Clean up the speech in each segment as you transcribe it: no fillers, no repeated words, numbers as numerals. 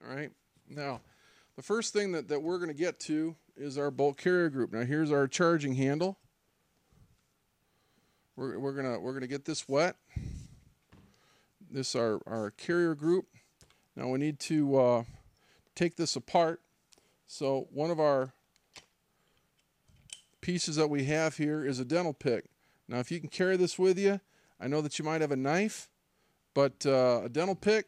All right. Now, the first thing that we're going to get to is our bolt carrier group. Now, here's our charging handle. We're gonna get this wet. This our carrier group. Now we need to take this apart. So one of our pieces that we have here is a dental pick. Now, if you can carry this with you, I know that you might have a knife, but a dental pick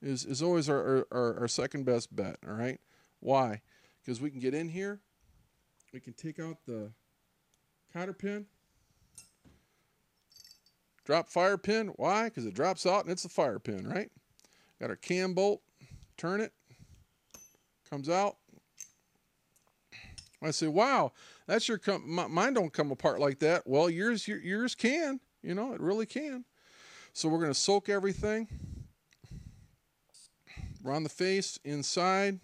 is always our second best bet. All right. Why? Because we can get in here. We can take out the cotter pin. Drop fire pin. Why? Because it drops out and it's a fire pin, right? Got our cam bolt. Turn it. Comes out. I say, wow, that's your mine don't come apart like that. Well, yours can. You know, it really can. So we're going to soak everything. Around the face, inside.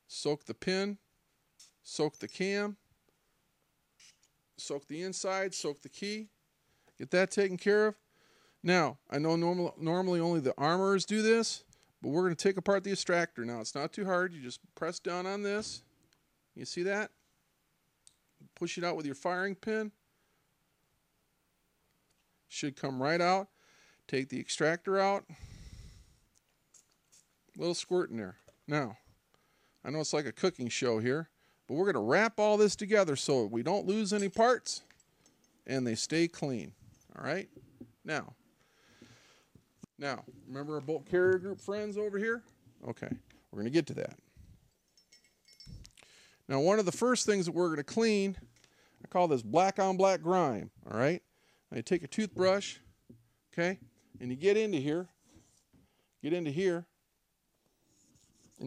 Soak the pin. Soak the cam. Soak the inside, soak the key, get that taken care of. Now, I know normally only the armorers do this, but we're going to take apart the extractor. Now, it's not too hard. You just press down on this. You see that? Push it out with your firing pin. Should come right out. Take the extractor out. Little squirt in there. Now, I know it's like a cooking show here, but we're going to wrap all this together so we don't lose any parts and they stay clean. All right? Now, remember our bolt carrier group friends over here? Okay, we're going to get to that. Now, one of the first things that we're going to clean, I call this black on black grime. All right? Now, you take a toothbrush, okay, and you get into here, and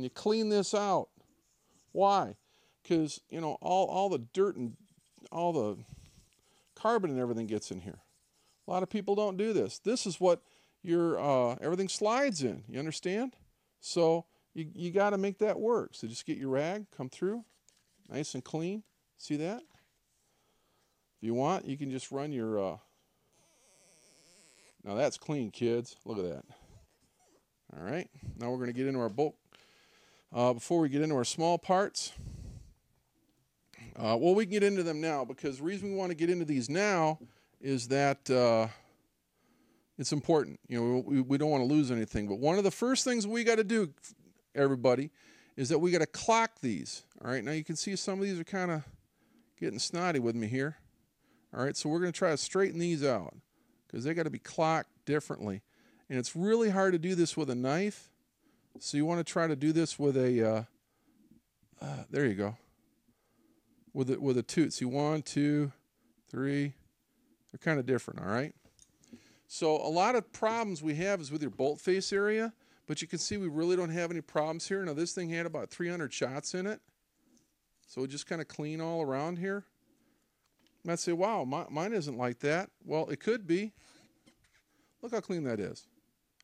you clean this out. Why? Because, you know, all the dirt and all the carbon and everything gets in here. A lot of people don't do this. This is what your everything slides in. You understand? So you got to make that work. So just get your rag, come through, nice and clean. See that? If you want, you can just run your... Now that's clean, kids. Look at that. All right. Now we're going to get into our bolt. Before we get into our small parts... well, we can get into them now because the reason we want to get into these now is that it's important. You know, we don't want to lose anything. But one of the first things we got to do, everybody, is that we got to clock these. All right, now you can see some of these are kind of getting snotty with me here. All right, so we're going to try to straighten these out because they got to be clocked differently. And it's really hard to do this with a knife. So you want to try to do this with a, there you go. With a tooth. See, 1, 2, 3. They're kind of different, all right? So a lot of problems we have is with your bolt face area, but you can see we really don't have any problems here. Now, this thing had about 300 shots in it, so just kind of clean all around here. You might say, wow, mine isn't like that. Well, it could be. Look how clean that is.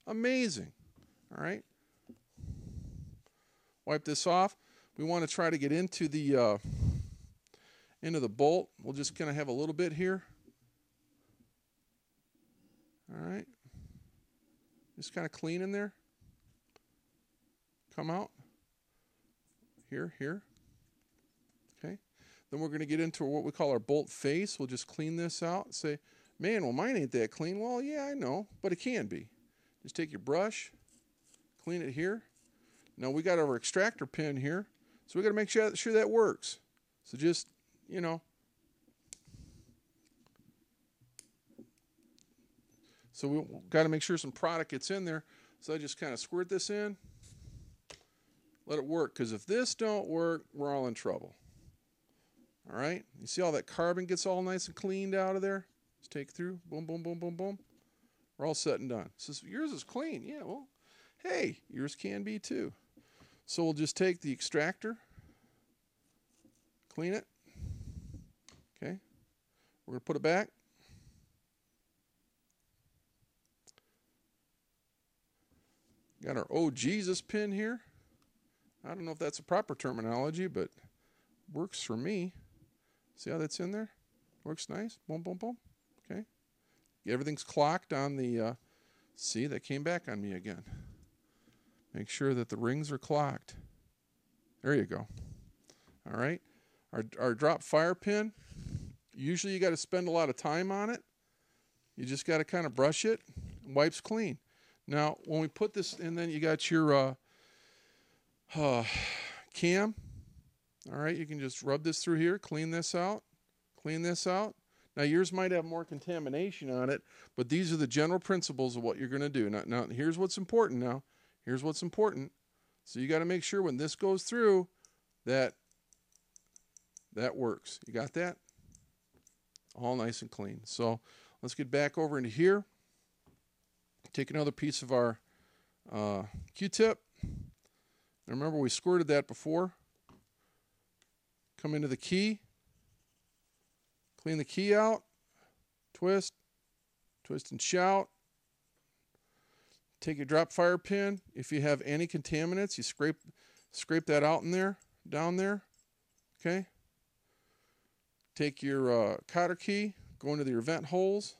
Amazing, all right? Wipe this off. We want to try to get into the bolt. We'll just kind of have a little bit here. All right. Just kind of clean in there. Come out. Here. Okay. Then we're going to get into what we call our bolt face. We'll just clean this out and say, man, well, mine ain't that clean. Well, yeah, I know, but it can be. Just take your brush, clean it here. Now we got our extractor pin here, so we got to make sure that works. So just, you know, so we got to make sure some product gets in there. So I just kind of squirt this in, let it work, because if this don't work, we're all in trouble. All right, you see all that carbon gets all nice and cleaned out of there? Just take it through, boom, boom, boom, boom, boom. We're all set and done. So yours is clean. Yeah, well, hey, yours can be too. So we'll just take the extractor, clean it. Okay, we're going to put it back. Got our Oh Jesus pin here. I don't know if that's a proper terminology, but works for me. See how that's in there? Works nice. Boom, boom, boom. Okay. Everything's clocked on the, see, that came back on me again. Make sure that the rings are clocked. There you go. All right. Our drop fire pin, usually you got to spend a lot of time on it. You just got to kind of brush it. Wipes clean. Now, when we put this in, then you got your cam. All right, you can just rub this through here, clean this out, clean this out. Now, yours might have more contamination on it, but these are the general principles of what you're going to do. Now, here's what's important now. Here's what's important. So you got to make sure when this goes through that works. You got that? All nice and clean. So let's get back over into here. Take another piece of our Q-tip. Remember, we squirted that before. Come into the key. Clean the key out. Twist. Twist and shout. Take your drop fire pin. If you have any contaminants, you scrape that out in there, down there. Okay. Take your cotter key. Go into your vent holes,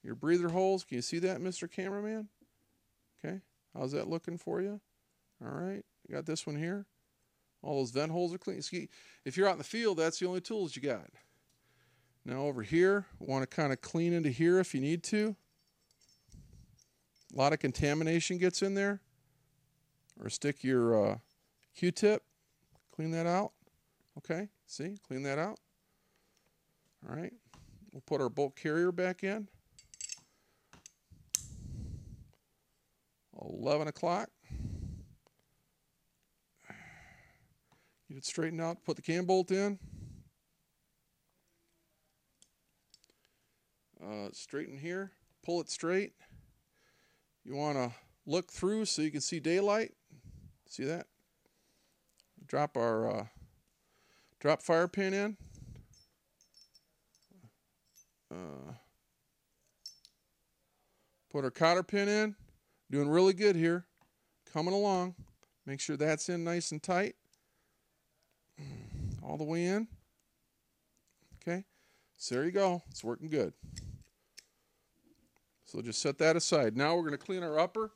your breather holes. Can you see that, Mr. Cameraman? Okay. How's that looking for you? All right. You got this one here. All those vent holes are clean. If you're out in the field, that's the only tools you got. Now over here, we want to kind of clean into here if you need to. A lot of contamination gets in there. Or stick your Q-tip. Clean that out. Okay, see? Clean that out. All right. We'll put our bolt carrier back in. 11 o'clock. Get it straightened out. Put the cam bolt in. Straighten here. Pull it straight. You want to look through so you can see daylight. See that? Drop our drop fire pin in. Put our cotter pin in. Doing really good here. Coming along. Make sure that's in nice and tight. All the way in. Okay. So there you go. It's working good. So just set that aside. Now we're going to clean our upper.